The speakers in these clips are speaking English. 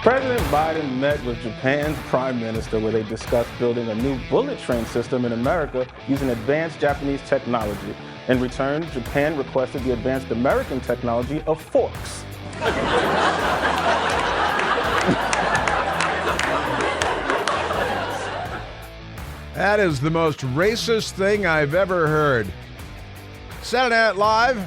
President Biden met with Japan's prime minister where they discussed building a new bullet train system in America using advanced Japanese technology. In return, Japan requested the advanced American technology of forks. That is the most racist thing I've ever heard. Saturday Night Live,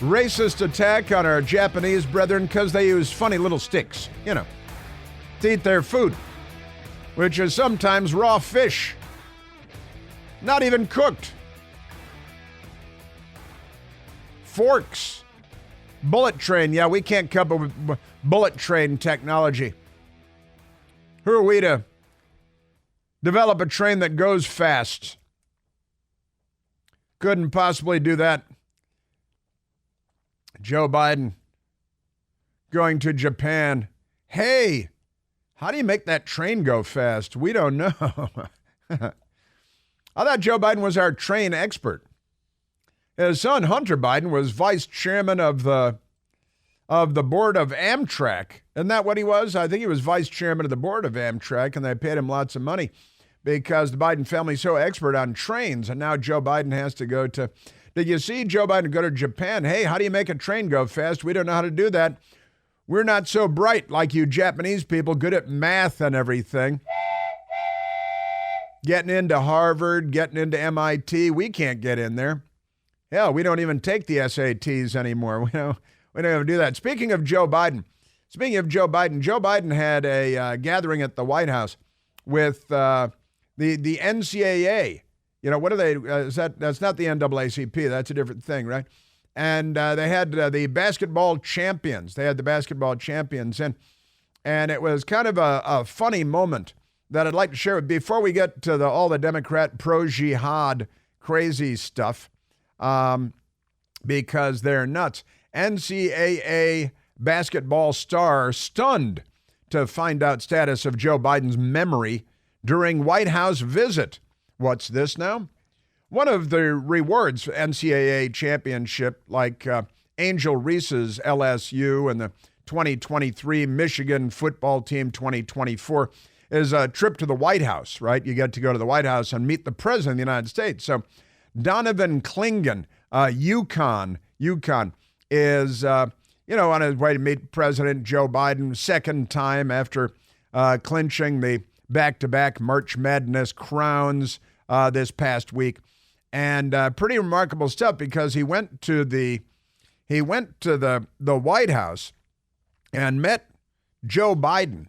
racist attack on our Japanese brethren because they use funny little sticks, to eat their food, which is sometimes raw fish, not even cooked. Forks, bullet train. Yeah, we can't come up with bullet train technology. Who are we to develop a train that goes fast? Couldn't possibly do that. Joe Biden going to Japan. Hey, how do you make that train go fast? We don't know. I thought Joe Biden was our train expert. His son, Hunter Biden, was vice chairman of the board of Amtrak. Isn't that what he was? I think he was vice chairman of the board of Amtrak, and they paid him lots of money because the Biden family's so expert on trains, and now Joe Biden has to go to... Did you see Joe Biden go to Japan? Hey, how do you make a train go fast? We don't know how to do that. We're not so bright like you Japanese people, good at math and everything. Getting into Harvard, getting into MIT, we can't get in there. Hell, we don't even take the SATs anymore. We don't even do that. Speaking of Joe Biden, Joe Biden had a gathering at the White House with the NCAA. What are they? That's not the NAACP. That's a different thing, right? And they had the basketball champions. And it was kind of a funny moment that I'd like to share with before we get to all the Democrat pro-jihad crazy stuff, because they're nuts. NCAA basketball star stunned to find out status of Joe Biden's memory during White House visit. What's this now? One of the rewards for NCAA championship, like Angel Reese's LSU and the 2023 Michigan football team 2024, is a trip to the White House, right? You get to go to the White House and meet the President of the United States. So Donovan Clingan, UConn, is, on his way to meet President Joe Biden, second time after clinching the back-to-back March Madness crowns this past week. And pretty remarkable stuff because he went to the White House and met Joe Biden.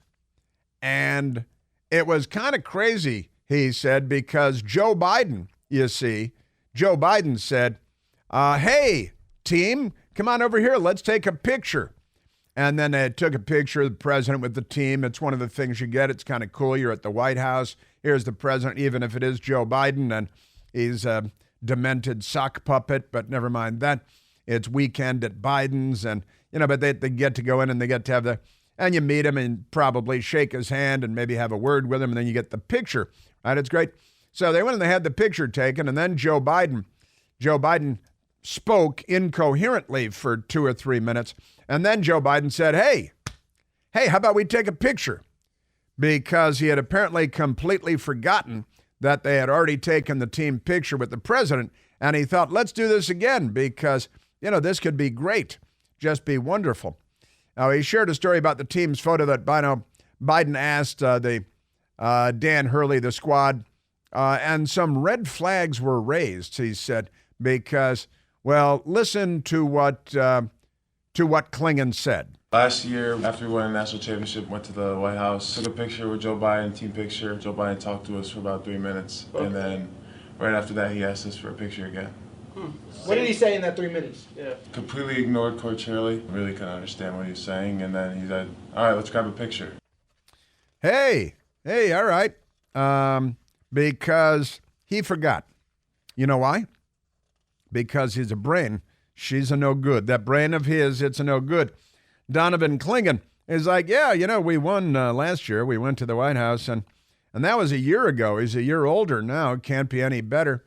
And it was kind of crazy, he said, because Joe Biden said, hey, team, come on over here. Let's take a picture. And then they took a picture of the president with the team. It's one of the things you get. It's kind of cool. You're at the White House. Here's the president, even if it is Joe Biden, and he's a demented sock puppet, but never mind that. It's weekend at Biden's, and, but they get to go in and they get to have and you meet him and probably shake his hand and maybe have a word with him, and then you get the picture, right? It's great. So they went and they had the picture taken, and then Joe Biden spoke incoherently for 2 or 3 minutes. And then Joe Biden said, hey, how about we take a picture? Because he had apparently completely forgotten that they had already taken the team picture with the president. And he thought, let's do this again because, this could be great, just be wonderful. Now, he shared a story about the team's photo that Biden asked Dan Hurley, the squad, and some red flags were raised, he said, because, listen to what Clingan said. Last year, after we won a national championship, went to the White House, took a picture with Joe Biden, team picture. Joe Biden talked to us for about 3 minutes. Okay. And then right after that, he asked us for a picture again. What did he say in that 3 minutes? Yeah. Completely ignored Coach Hurley. Really couldn't understand what he was saying. And then he said, all right, let's grab a picture. Hey, all right. Because he forgot. You know why? Because he's a brain. She's a no good. That brain of his, it's a no good. Donovan Clingan is like, we won last year. We went to the White House, and that was a year ago. He's a year older now. Can't be any better.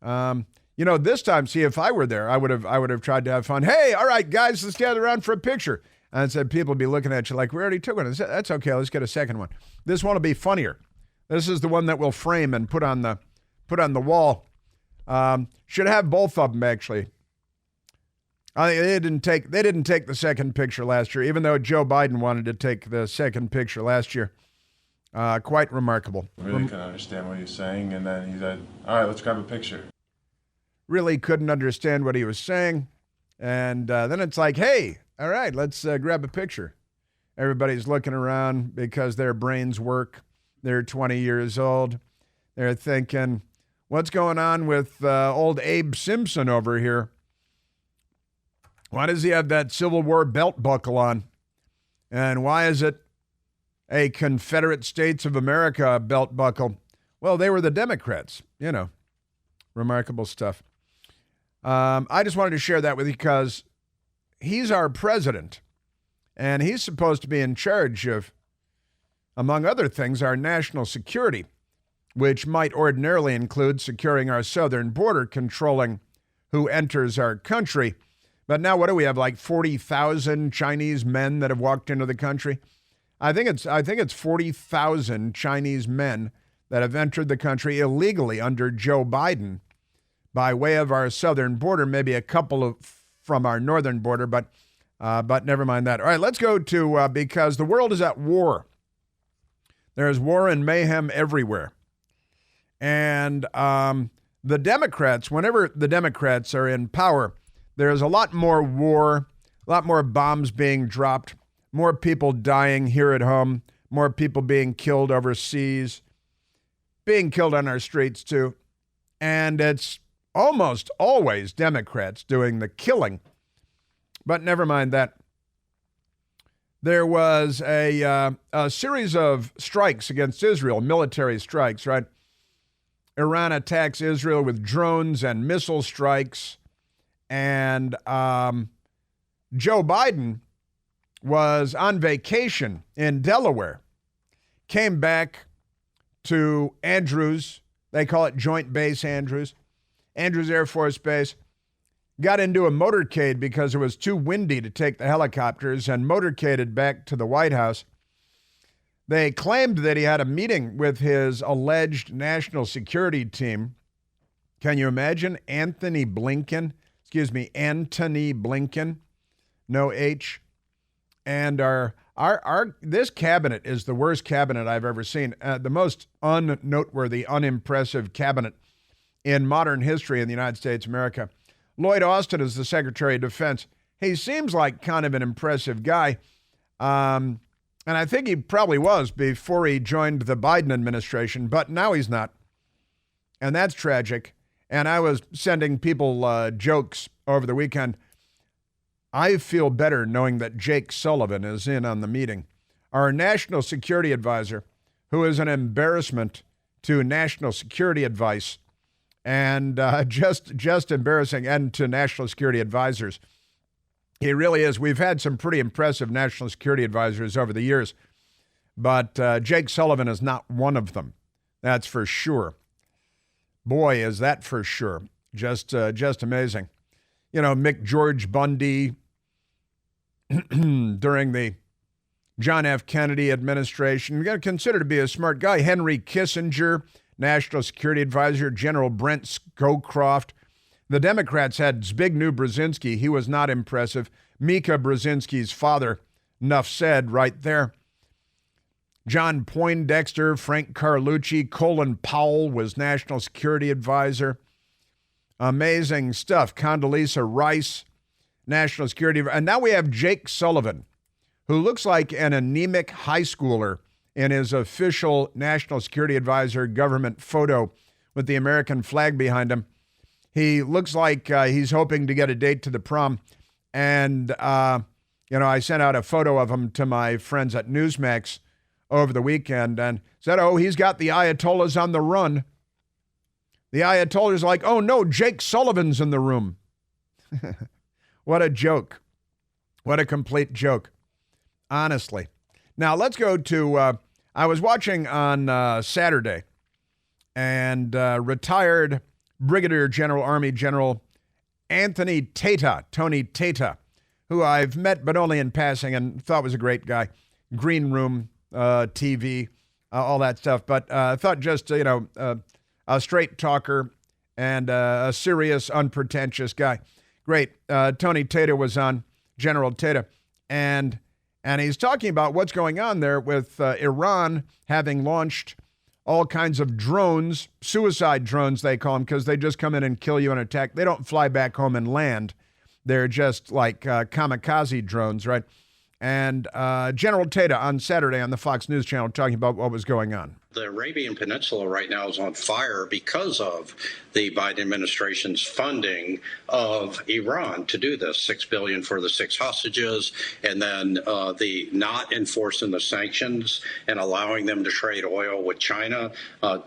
This time, see, if I were there, I would have tried to have fun. Hey, all right, guys, let's gather around for a picture. And said people be looking at you like, we already took one. I said, that's okay. Let's get a second one. This one will be funnier. This is the one that we'll frame and put on the wall. Should have both of them, actually. They didn't take the second picture last year, even though Joe Biden wanted to take the second picture last year. Quite remarkable. Really couldn't understand what he was saying, and then he said, all right, let's grab a picture. Really couldn't understand what he was saying. And then it's like, hey, all right, let's grab a picture. Everybody's looking around because their brains work. They're 20 years old. They're thinking, what's going on with old Abe Simpson over here? Why does he have that Civil War belt buckle on? And why is it a Confederate States of America belt buckle? Well, they were the Democrats, remarkable stuff. I just wanted to share that with you because he's our president, and he's supposed to be in charge of, among other things, our national security, which might ordinarily include securing our southern border, controlling who enters our country. But now what do we have, like 40,000 Chinese men that have walked into the country? I think it's 40,000 Chinese men that have entered the country illegally under Joe Biden by way of our southern border, maybe a couple from our northern border, but never mind that. All right, let's go to, because the world is at war. There's war and mayhem everywhere. And the Democrats, whenever the Democrats are in power, there's a lot more war, a lot more bombs being dropped, more people dying here at home, more people being killed overseas, being killed on our streets too. And it's almost always Democrats doing the killing. But never mind that. There was a series of strikes against Israel, military strikes, right? Iran attacks Israel with drones and missile strikes. And Joe Biden was on vacation in Delaware, came back to Andrews. They call it Joint Base Andrews Air Force Base. Got into a motorcade because it was too windy to take the helicopters and motorcaded back to the White House. They claimed that he had a meeting with his alleged national security team. Can you imagine? Antony Blinken, no H. And this cabinet is the worst cabinet I've ever seen. The most unnoteworthy, unimpressive cabinet in modern history in the United States of America. Lloyd Austin is the Secretary of Defense. He seems like kind of an impressive guy. And I think he probably was before he joined the Biden administration, but now he's not. And that's tragic. And I was sending people jokes over the weekend. I feel better knowing that Jake Sullivan is in on the meeting. Our national security advisor, who is an embarrassment to national security advice and just embarrassing, and to national security advisors. He really is. We've had some pretty impressive national security advisors over the years, but Jake Sullivan is not one of them. That's for sure. Boy, is that for sure. Just amazing. McGeorge Bundy during the John F. Kennedy administration. You got to consider to be a smart guy. Henry Kissinger, National Security Advisor. General Brent Scowcroft. The Democrats had Zbigniew Brzezinski. He was not impressive. Mika Brzezinski's father. Enough said right there. John Poindexter, Frank Carlucci, Colin Powell was National Security Advisor. Amazing stuff. Condoleezza Rice, National Security. And now we have Jake Sullivan, who looks like an anemic high schooler in his official National Security Advisor government photo with the American flag behind him. He looks like he's hoping to get a date to the prom. And, I sent out a photo of him to my friends at Newsmax over the weekend and said, he's got the Ayatollahs on the run. The Ayatollah's like, oh no, Jake Sullivan's in the room. What a joke. What a complete joke. Honestly. Now let's go to, I was watching on Saturday, and retired Brigadier General, Army General Anthony Tata, Tony Tata, who I've met but only in passing and thought was a great guy. Green Room, TV, all that stuff. But I thought just, a straight talker and a serious, unpretentious guy. Great. Tony Tata was on, General Tata, and he's talking about what's going on there with Iran having launched all kinds of drones, suicide drones they call them, because they just come in and kill you and attack. They don't fly back home and land. They're just like kamikaze drones, right? And General Tata on Saturday on the Fox News Channel talking about what was going on. The Arabian Peninsula right now is on fire because of the Biden administration's funding of Iran to do this. $6 billion for the 6 hostages, and then the not enforcing the sanctions and allowing them to trade oil with China,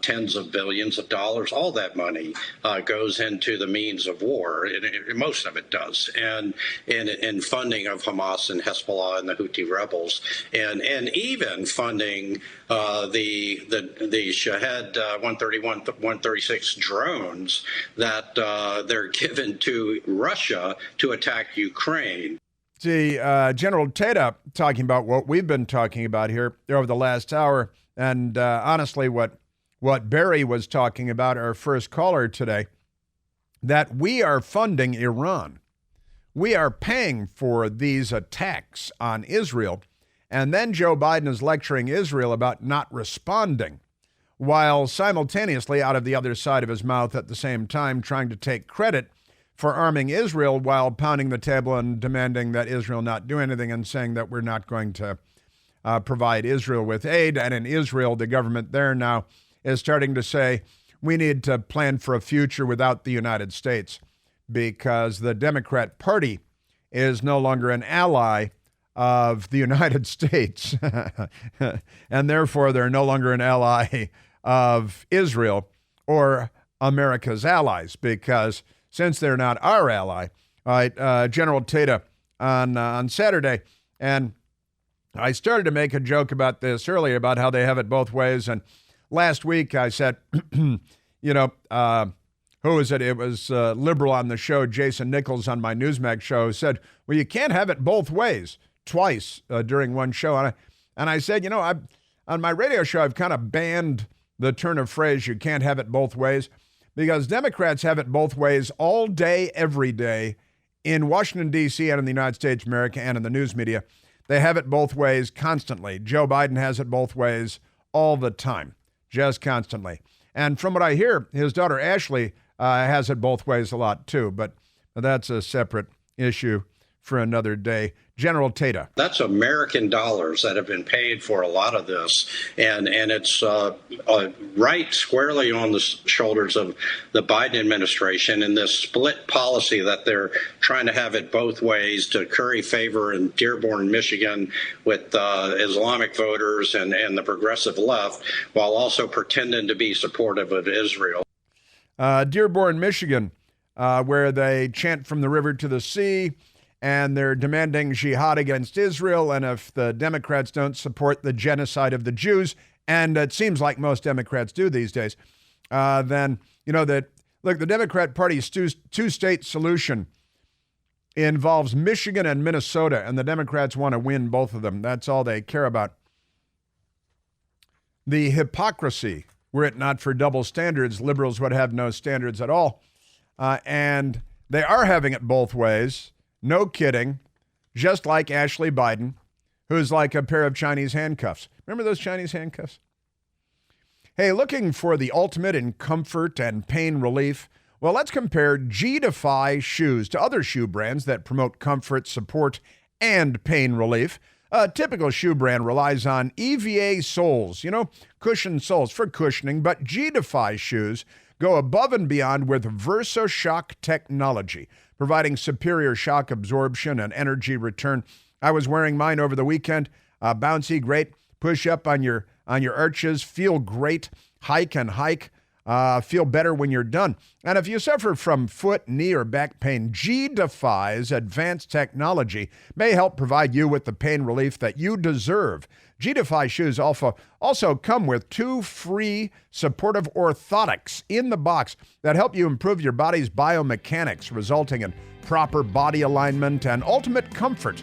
tens of billions of dollars. All that money goes into the means of war. Most of it does, and in funding of Hamas and Hezbollah and the Houthi rebels, and even funding the Shahed 131, 136 drones that they're given to Russia to attack Ukraine. See, General Tata talking about what we've been talking about here over the last hour, and honestly, what Barry was talking about, our first caller today, that we are funding Iran. We are paying for these attacks on Israel. And then Joe Biden is lecturing Israel about not responding, while simultaneously out of the other side of his mouth at the same time trying to take credit for arming Israel while pounding the table and demanding that Israel not do anything and saying that we're not going to provide Israel with aid. And in Israel, the government there now is starting to say we need to plan for a future without the United States because the Democrat Party is no longer an ally of the United States, and therefore they're no longer an ally of Israel or America's allies, because since they're not our ally, General Tata on Saturday, and I started to make a joke about this earlier about how they have it both ways, and last week I said, who is it? It was liberal on the show, Jason Nichols on my Newsmax show, said, well, you can't have it both ways. Twice during one show. And I said, on my radio show, I've kind of banned the turn of phrase, you can't have it both ways, because Democrats have it both ways all day, every day, in Washington, D.C. and in the United States of America and in the news media. They have it both ways constantly. Joe Biden has it both ways all the time, just constantly. And from what I hear, his daughter Ashley has it both ways a lot too, but that's a separate issue for another day. General Tata. That's American dollars that have been paid for a lot of this, and it's right squarely on the shoulders of the Biden administration and this split policy that they're trying to have it both ways to curry favor in Dearborn, Michigan with Islamic voters and the progressive left, while also pretending to be supportive of Israel. Dearborn, Michigan, where they chant from the river to the sea, and they're demanding jihad against Israel, and if the Democrats don't support the genocide of the Jews, and it seems like most Democrats do these days, then, that, look, the Democrat Party's two-state solution involves Michigan and Minnesota, and the Democrats want to win both of them. That's all they care about. The hypocrisy, were it not for double standards, liberals would have no standards at all, and they are having it both ways. No kidding, just like Ashley Biden, who's like a pair of Chinese handcuffs. Remember those Chinese handcuffs? Hey, looking for the ultimate in comfort and pain relief? Well, let's compare G-Defy shoes to other shoe brands that promote comfort, support, and pain relief. A typical shoe brand relies on EVA soles, cushion soles for cushioning, but G-Defy shoes go above and beyond with VersaShock technology, providing superior shock absorption and energy return. I was wearing mine over the weekend. Bouncy, great. Push up on your arches. Feel great. Hike and hike. feel better when you're done. And if you suffer from foot, knee, or back pain, G-Defy's advanced technology may help provide you with the pain relief that you deserve. G-Defy shoes also come with 2 free supportive orthotics in the box that help you improve your body's biomechanics, resulting in proper body alignment and ultimate comfort.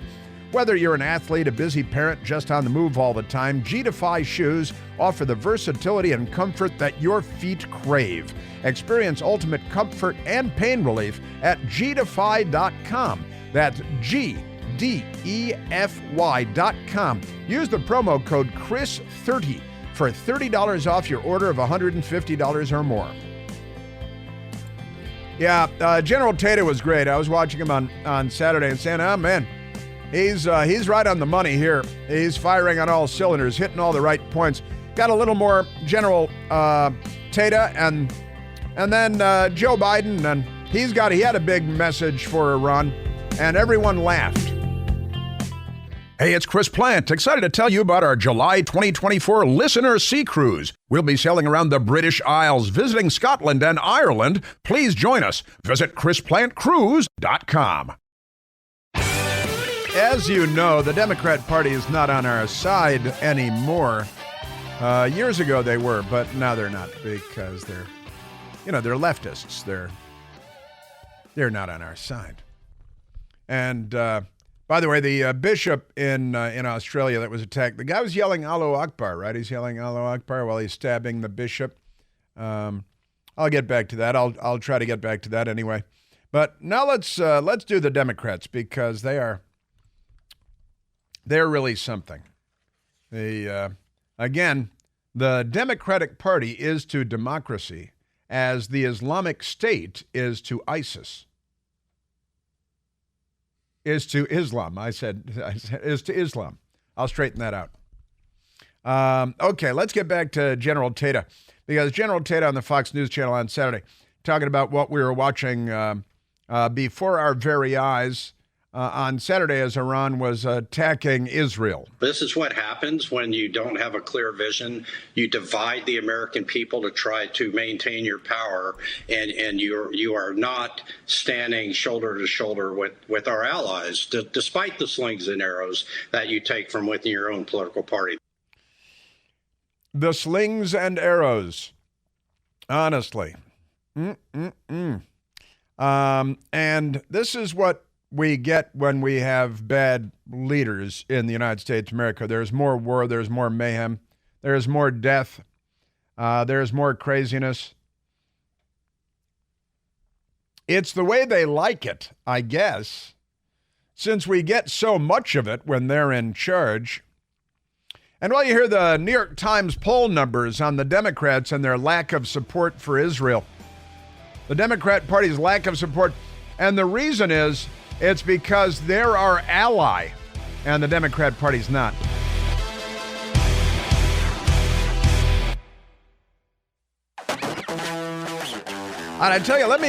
Whether you're an athlete, a busy parent, just on the move all the time, G-Defy shoes offer the versatility and comfort that your feet crave. Experience ultimate comfort and pain relief at gdefy.com. That's GDEFY.com. Use the promo code CHRIS30 for $30 off your order of $150 or more. Yeah, General Tata was great. I was watching him on Saturday and saying, oh, man, he's right on the money here. He's firing on all cylinders, hitting all the right points. Got a little more General Tata and then Joe Biden, and he had a big message for Iran, and everyone laughed. Hey, it's Chris Plant, excited to tell you about our July 2024 Listener Sea Cruise. We'll be sailing around the British Isles, visiting Scotland and Ireland. Please join us. Visit ChrisPlantCruise.com. As you know, the Democrat Party is not on our side anymore. Years ago they were, but now they're not, because they're leftists. They're not on our side. And by the way, the bishop in Australia that was attacked, the guy was yelling Allahu Akbar, right? He's yelling Allahu Akbar while he's stabbing the bishop. I'll get back to that. I'll try to get back to that anyway. But now let's do the Democrats, because they're really something. Again, the Democratic Party is to democracy as the Islamic State is to ISIS. Is to Islam. I said is to Islam. I'll straighten that out. Okay, let's get back to General Tata, because General Tata on the Fox News Channel on Saturday talking about what we were watching before our very eyes on Saturday as Iran was attacking Israel. This is what happens when you don't have a clear vision. You divide the American people to try to maintain your power, and you are not standing shoulder to shoulder with our allies, despite the slings and arrows that you take from within your own political party. The slings and arrows, honestly. And this is what we get when we have bad leaders in the United States of America. There's more war, there's more mayhem, there's more death, there's more craziness. It's the way they like it, I guess, since we get so much of it when they're in charge. And while you hear the New York Times poll numbers on the Democrats and their lack of support for Israel, the Democrat Party's lack of support, and the reason is, it's because they're our ally, and the Democrat Party's not. And I tell you, let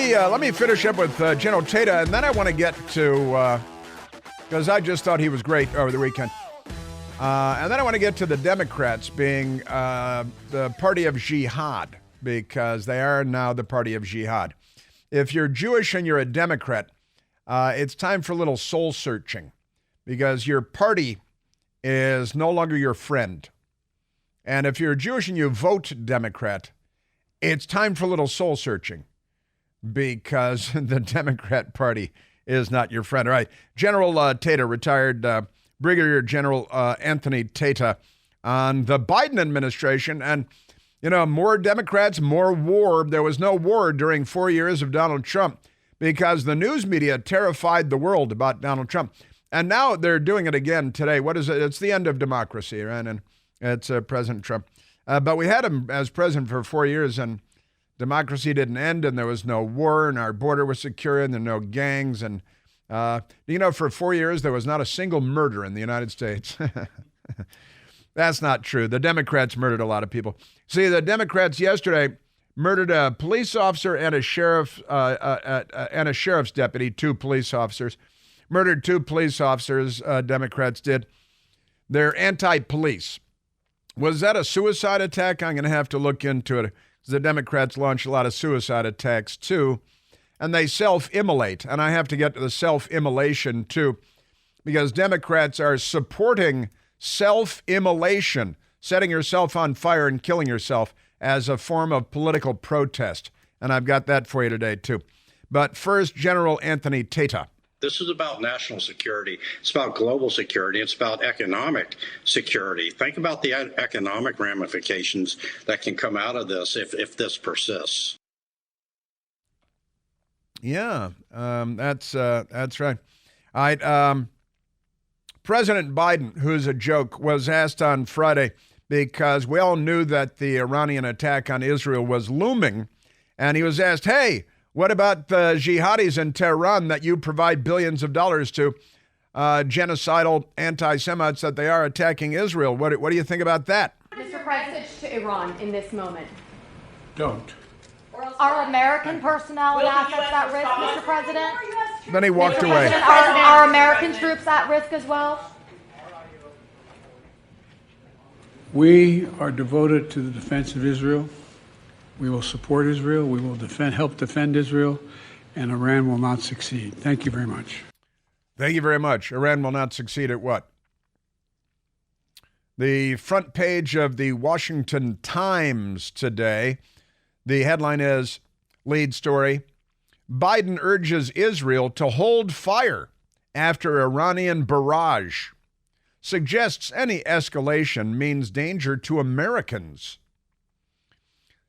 me finish up with General Tata, and then I want to get to, because I just thought he was great over the weekend. And then I want to get to the Democrats being the party of jihad, because they are now the party of jihad. If you're Jewish and you're a Democrat, it's time for a little soul searching, because your party is no longer your friend. And if you're Jewish and you vote Democrat, it's time for a little soul searching, because the Democrat Party is not your friend. All right, General Tata, retired Brigadier General Anthony Tata, on the Biden administration. And, more Democrats, more war. There was no war during 4 years of Donald Trump, because the news media terrified the world about Donald Trump. And now they're doing it again today. What is it? It's the end of democracy, right? And it's President Trump. But we had him as president for 4 years, and democracy didn't end, and there was no war, and our border was secure, and there were no gangs. And, for 4 years, there was not a single murder in the United States. That's not true. The Democrats murdered a lot of people. See, the Democrats yesterday murdered a police officer and a sheriff's deputy, 2 police officers. Murdered 2 police officers, Democrats did. They're anti-police. Was that a suicide attack? I'm going to have to look into it. The Democrats launch a lot of suicide attacks, too, and they self-immolate. And I have to get to the self-immolation, too, because Democrats are supporting self-immolation, setting yourself on fire and killing yourself as a form of political protest. And I've got that for you today, too. But first, General Anthony Tata. This is about national security. It's about global security. It's about economic security. Think about the economic ramifications that can come out of this if this persists. Yeah, that's right. All right. President Biden, who's a joke, was asked on Friday because we all knew that the Iranian attack on Israel was looming, and he was asked, hey, what about the jihadis in Tehran that you provide billions of dollars to, genocidal anti-Semites that they are attacking Israel? What do you think about that? Mr. President, to Iran in this moment. Don't. Are American personnel and assets at risk, Mr. President? Then he walked away. Are American troops at risk as well? We are devoted to the defense of Israel. We will support Israel. We will help defend Israel, and Iran will not succeed. Thank you very much. Thank you very much. Iran will not succeed at what? The front page of the Washington Times today, the headline is, lead story, Biden urges Israel to hold fire after Iranian barrage. Suggests any escalation means danger to Americans.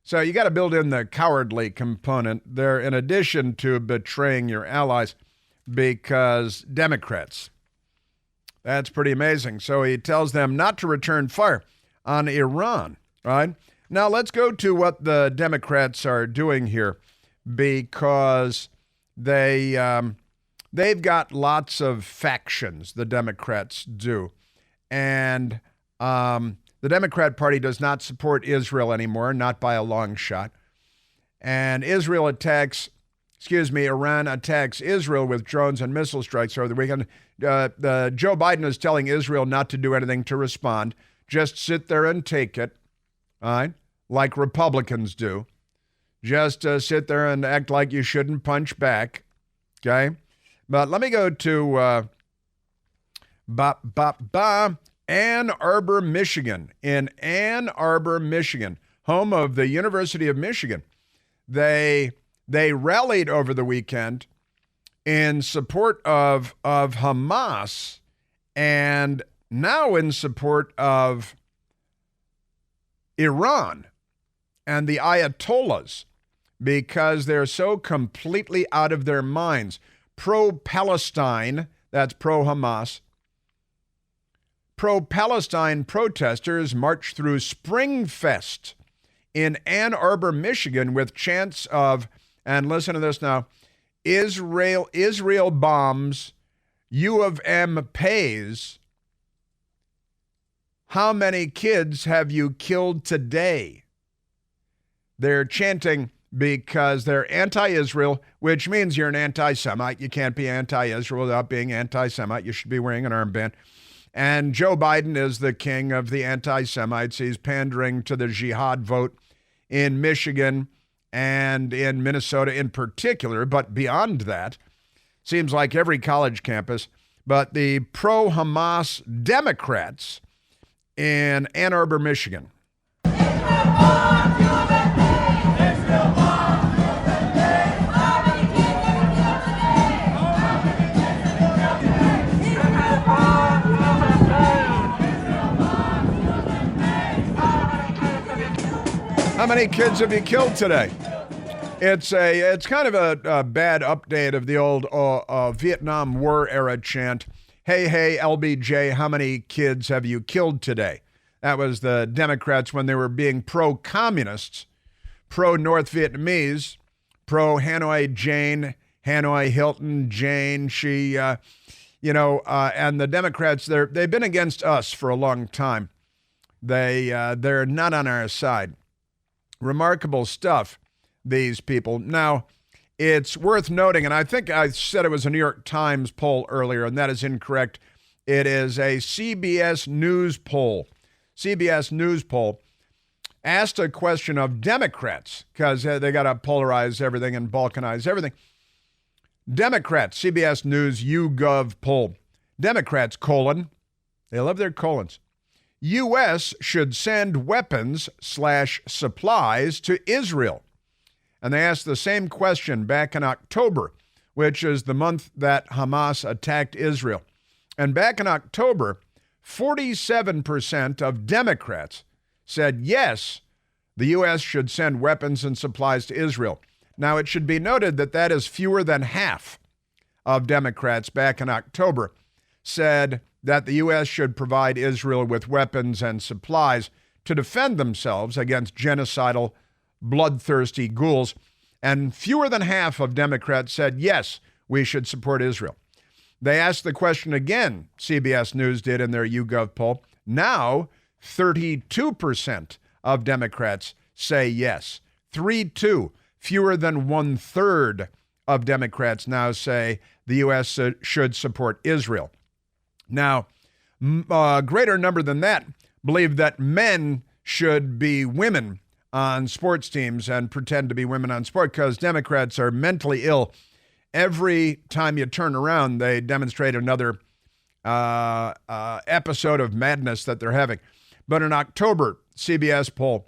So you got to build in the cowardly component there in addition to betraying your allies, because Democrats. That's pretty amazing. So he tells them not to return fire on Iran, right? Now let's go to what the Democrats are doing here, because they've got lots of factions, the Democrats do. And the Democrat Party does not support Israel anymore, not by a long shot. And Iran attacks Israel with drones and missile strikes over the weekend. Joe Biden is telling Israel not to do anything to respond. Just sit there and take it, all right, like Republicans do. Just sit there and act like you shouldn't punch back, okay? But let me go to Ann Arbor, Michigan. In Ann Arbor, Michigan, home of the University of Michigan. They rallied over the weekend in support of Hamas and now in support of Iran and the Ayatollahs, because they're so completely out of their minds. Pro-Palestine, that's pro-Hamas. Pro-Palestine protesters marched through Springfest in Ann Arbor, Michigan with chants of, and listen to this now, Israel bombs, U of M pays. How many kids have you killed today? They're chanting because they're anti-Israel, which means you're an anti-Semite. You can't be anti-Israel without being anti-Semite. You should be wearing an armband. And Joe Biden is the king of the anti-Semites. He's pandering to the jihad vote in Michigan and in Minnesota in particular. But beyond that, seems like every college campus. But the pro-Hamas Democrats in Ann Arbor, Michigan. How many kids have you killed today? It's kind of a bad update of the old Vietnam War era chant. Hey, hey, LBJ, how many kids have you killed today? That was the Democrats when they were being pro-communists, pro-North Vietnamese, pro-Hanoi Jane, Hanoi Hilton Jane. She, and the Democrats, they've been against us for a long time. They're not on our side. Remarkable stuff, these people. Now, it's worth noting, and I think I said it was a New York Times poll earlier, and that is incorrect. It is a CBS News poll. CBS News poll. asked a question of Democrats, because they got to polarize everything and balkanize everything. Democrats, CBS News YouGov poll. Democrats, they love their colons. U.S. should send weapons/supplies to Israel. And they asked the same question back in October, which is the month that Hamas attacked Israel. And back in October, 47% of Democrats said yes, the U.S. should send weapons and supplies to Israel. Now, it should be noted that that is fewer than half of Democrats back in October said that the U.S. should provide Israel with weapons and supplies to defend themselves against genocidal, bloodthirsty ghouls. And fewer than half of Democrats said, yes, we should support Israel. They asked the question again, CBS News did in their YouGov poll. Now, 32% of Democrats say yes. 3-2. Fewer than 1/3 of Democrats now say the U.S. should support Israel. Now, a greater number than that believe that men should be women on sports teams and pretend to be women on sport, because Democrats are mentally ill. Every time you turn around, they demonstrate another episode of madness that they're having. But in October, CBS poll,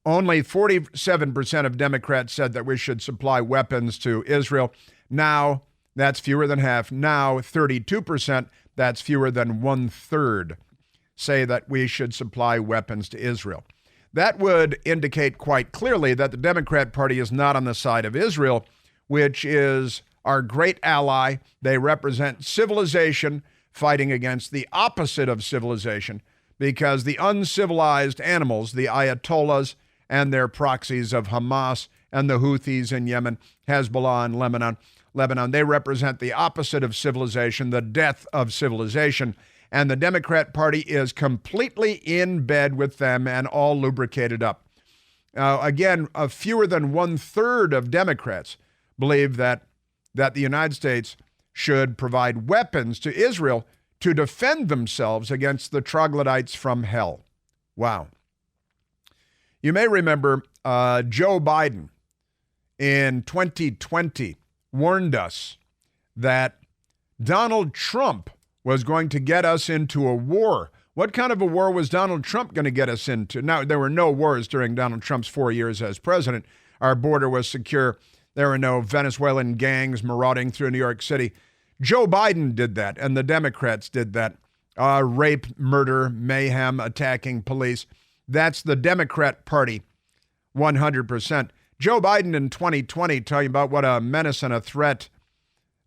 only 47% of Democrats said that we should supply weapons to Israel. Now, that's fewer than half. Now, 32%, that's fewer than 1/3, say that we should supply weapons to Israel. That would indicate quite clearly that the Democrat Party is not on the side of Israel, which is our great ally. They represent civilization fighting against the opposite of civilization, because the uncivilized animals, the Ayatollahs and their proxies of Hamas and the Houthis in Yemen, Hezbollah in Lebanon, they represent the opposite of civilization, the death of civilization. And the Democrat Party is completely in bed with them and all lubricated up. Again, fewer than 1/3 of Democrats believe that the United States should provide weapons to Israel to defend themselves against the troglodytes from hell. Wow. You may remember Joe Biden in 2020 warned us that Donald Trump was going to get us into a war. What kind of a war was Donald Trump going to get us into? Now, there were no wars during Donald Trump's 4 years as president. Our border was secure. There were no Venezuelan gangs marauding through New York City. Joe Biden did that, and the Democrats did that. Rape, murder, mayhem, attacking police. That's the Democrat Party, 100%. Joe Biden in 2020 talking about what a menace and a threat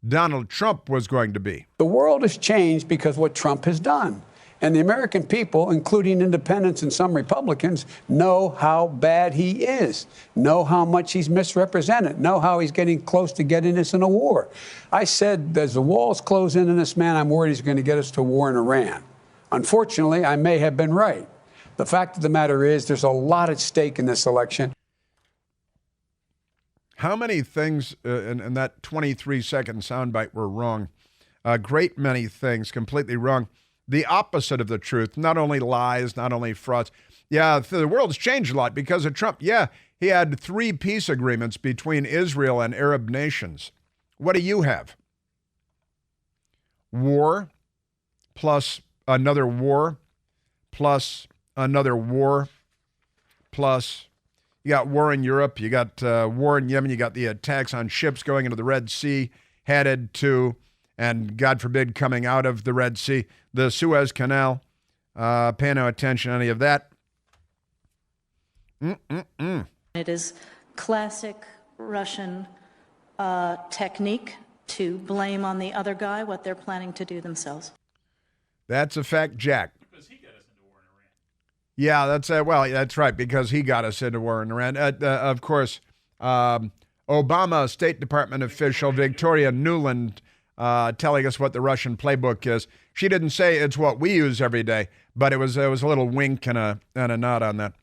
Donald Trump was going to be. The world has changed because of what Trump has done. And the American people, including independents and some Republicans, know how bad he is, know how much he's misrepresented, know how he's getting close to getting us in a war. I said, as the walls close in on this man, I'm worried he's going to get us to war in Iran. Unfortunately, I may have been right. The fact of the matter is there's a lot at stake in this election. How many things in that 23-second soundbite were wrong? A great many things completely wrong. The opposite of the truth, not only lies, not only frauds. Yeah, the world's changed a lot because of Trump. Yeah, he had 3 peace agreements between Israel and Arab nations. What do you have? War, plus another war, plus another war, plus you got war in Europe, you got war in Yemen, you got the attacks on ships going into the Red Sea, headed to, and God forbid, coming out of the Red Sea, the Suez Canal. Pay no attention to any of that. It is classic Russian technique to blame on the other guy what they're planning to do themselves. That's a fact, Jack. Because he got us into war in Iran. Yeah, that's right, because he got us into war in Iran. Of course, Obama State Department official Victoria Nuland telling us what the Russian playbook is. She didn't say it's what we use every day, but it was a little wink and a nod on that.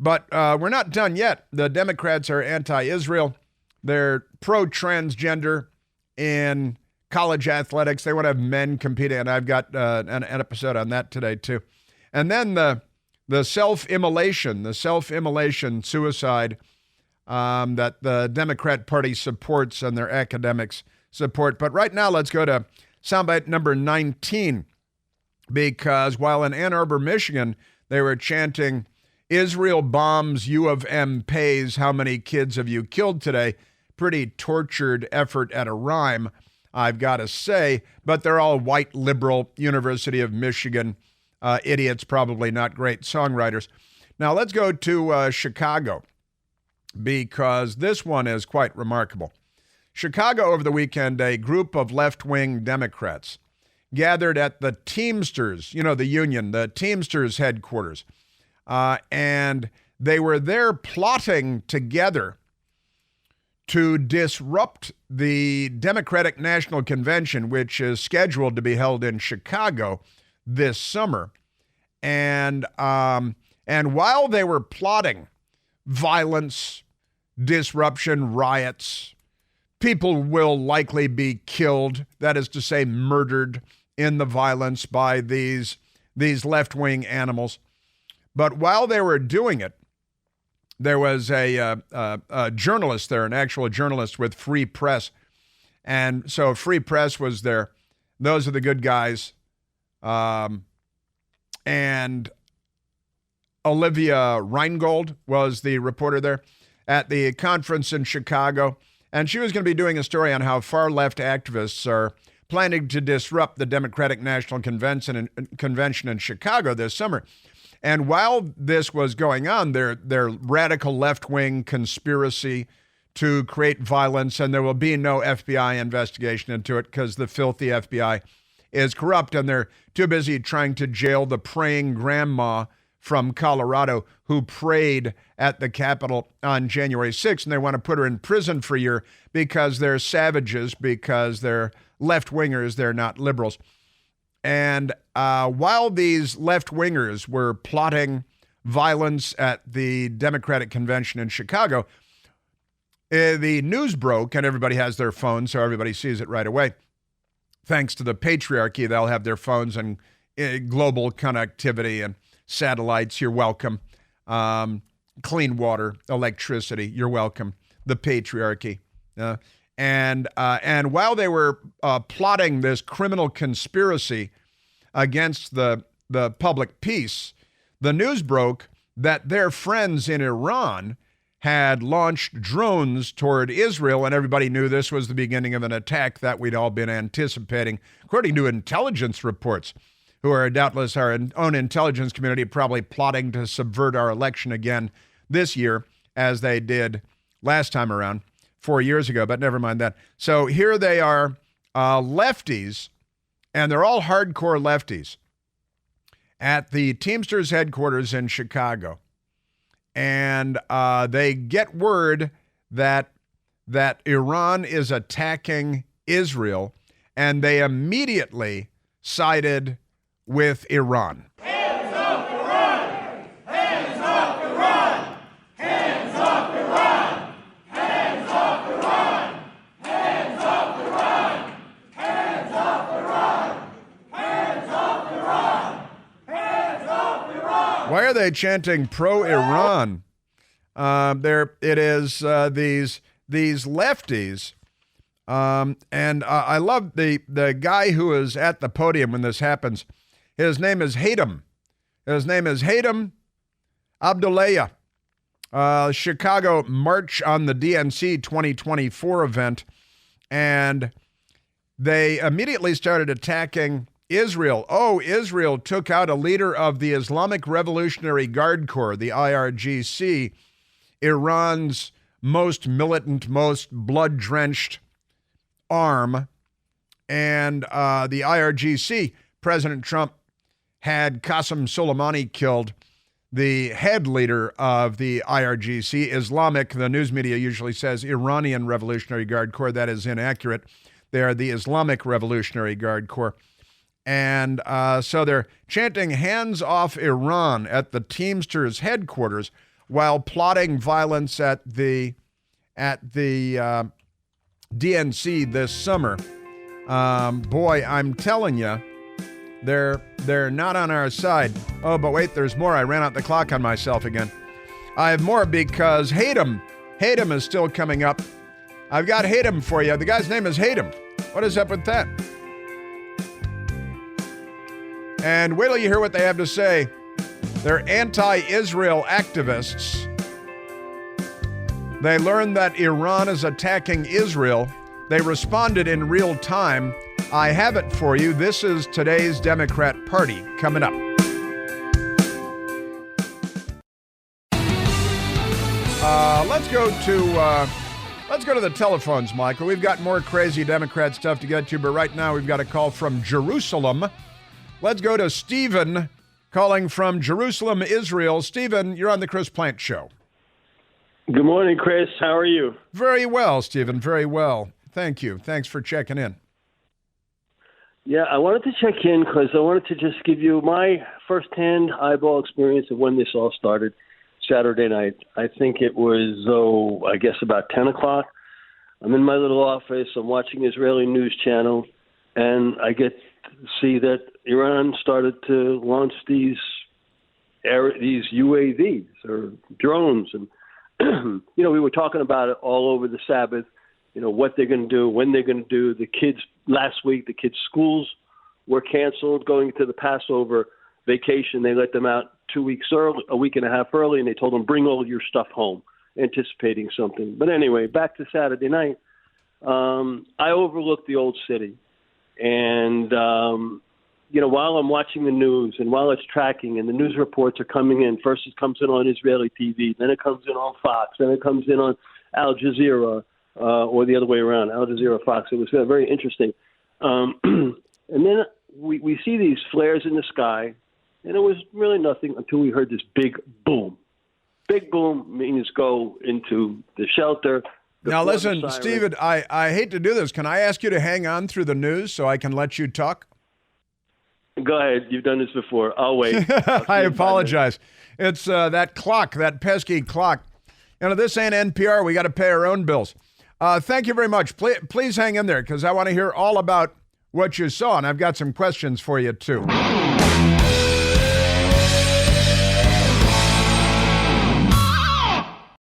But we're not done yet. The Democrats are anti-Israel. They're pro-transgender in college athletics. They want to have men competing, and I've got an episode on that today too. And then the the self-immolation suicide that the Democrat Party supports and their academics support. But right now, let's go to soundbite number 19, because while in Ann Arbor, Michigan, they were chanting, "Israel bombs, U of M pays, how many kids have you killed today?" Pretty tortured effort at a rhyme, I've got to say, but they're all white liberal University of Michigan idiots, probably not great songwriters. Now let's go to Chicago, because this one is quite remarkable. Chicago over the weekend, a group of left-wing Democrats gathered at the Teamsters, the union, the Teamsters headquarters, and they were there plotting together to disrupt the Democratic National Convention, which is scheduled to be held in Chicago this summer. And while they were plotting violence, disruption, riots, people will likely be killed, that is to say, murdered in the violence by these left-wing animals. But while they were doing it, there was a journalist there, an actual journalist with Free Press. And so Free Press was there. Those are the good guys. And Olivia Reingold was the reporter there at the conference in Chicago. And she was going to be doing a story on how far-left activists are planning to disrupt the Democratic National Convention in Chicago this summer. And while this was going on, their radical left-wing conspiracy to create violence, and there will be no FBI investigation into it because the filthy FBI is corrupt, and they're too busy trying to jail the praying grandma from Colorado who prayed at the Capitol on January 6th, and they want to put her in prison for a year because they're savages, because they're left-wingers, they're not liberals. And while these left-wingers were plotting violence at the Democratic Convention in Chicago, the news broke, and everybody has their phone, so everybody sees it right away. Thanks to the patriarchy, they'll have their phones and global connectivity and satellites. You're welcome. Clean water, electricity. You're welcome. The patriarchy. And while they were plotting this criminal conspiracy against the public peace, the news broke that their friends in Iran had launched drones toward Israel, and everybody knew this was the beginning of an attack that we'd all been anticipating, according to intelligence reports, who are doubtless our own intelligence community, probably plotting to subvert our election again this year, as they did last time around 4 years ago, but never mind that. So here they are, lefties, and they're all hardcore lefties, at the Teamsters headquarters in Chicago. And they get word that Iran is attacking Israel, and they immediately sided with Iran. Hands off Iran! Hands off Iran! Hands off Iran! Hands off Iran! Hands off Iran! Hands off Iran! Hands off Iran! Hands off Iran! Why are they chanting pro-Iran? It is these lefties. And I love the guy who is at the podium when this happens. His name is Haytham. His name is Haytham Abdullayev. Chicago March on the DNC 2024 event. And they immediately started attacking Israel. Oh, Israel took out a leader of the Islamic Revolutionary Guard Corps, the IRGC, Iran's most militant, most blood-drenched arm. And the IRGC, President Trump had Qasem Soleimani killed, the head leader of the IRGC, Islamic, the news media usually says Iranian Revolutionary Guard Corps. That is inaccurate. They are the Islamic Revolutionary Guard Corps. And so they're chanting hands off Iran at the Teamsters headquarters while plotting violence at the DNC this summer. Boy, I'm telling you, They're not on our side. Oh, but wait, there's more. I ran out the clock on myself again. I have more because Hatem is still coming up. I've got Hatem for you. The guy's name is Hatem. What is up with that? And wait till you hear what they have to say. They're anti-Israel activists. They learned that Iran is attacking Israel. They responded in real time. I have it for you. This is today's Democrat Party coming up. Let's go to the telephones, Michael. We've got more crazy Democrat stuff to get to, but right now we've got a call from Jerusalem. Let's go to Stephen calling from Jerusalem, Israel. Stephen, you're on the Chris Plante Show. Good morning, Chris. How are you? Very well, Stephen. Very well. Thank you. Thanks for checking in. Yeah, I wanted to check in because I wanted to just give you my firsthand eyeball experience of when this all started Saturday night. I think it was, I guess about 10 o'clock. I'm in my little office. I'm watching Israeli news channel, and I get to see that Iran started to launch these UAVs or drones. And, we were talking about it all over the Sabbath, what they're going to do, when they're going to do. The kids, last week, the kids' schools were canceled going to the Passover vacation. They let them out 2 weeks early, a week and a half early, and they told them, bring all your stuff home, anticipating something. But anyway, back to Saturday night. I overlooked the old city. And, while I'm watching the news and while it's tracking and the news reports are coming in, first it comes in on Israeli TV, then it comes in on Fox, then it comes in on Al Jazeera, or the other way around, Al Jazeera, Fox. It was very interesting. And then we see these flares in the sky, and it was really nothing until we heard this big boom. Big boom means go into the shelter. Now listen, Stephen, I hate to do this. Can I ask you to hang on through the news so I can let you talk? Go ahead. You've done this before. I'll wait. I apologize. It's that clock, that pesky clock. This ain't NPR. We got to pay our own bills. Thank you very much. Please hang in there because I want to hear all about what you saw, and I've got some questions for you, too.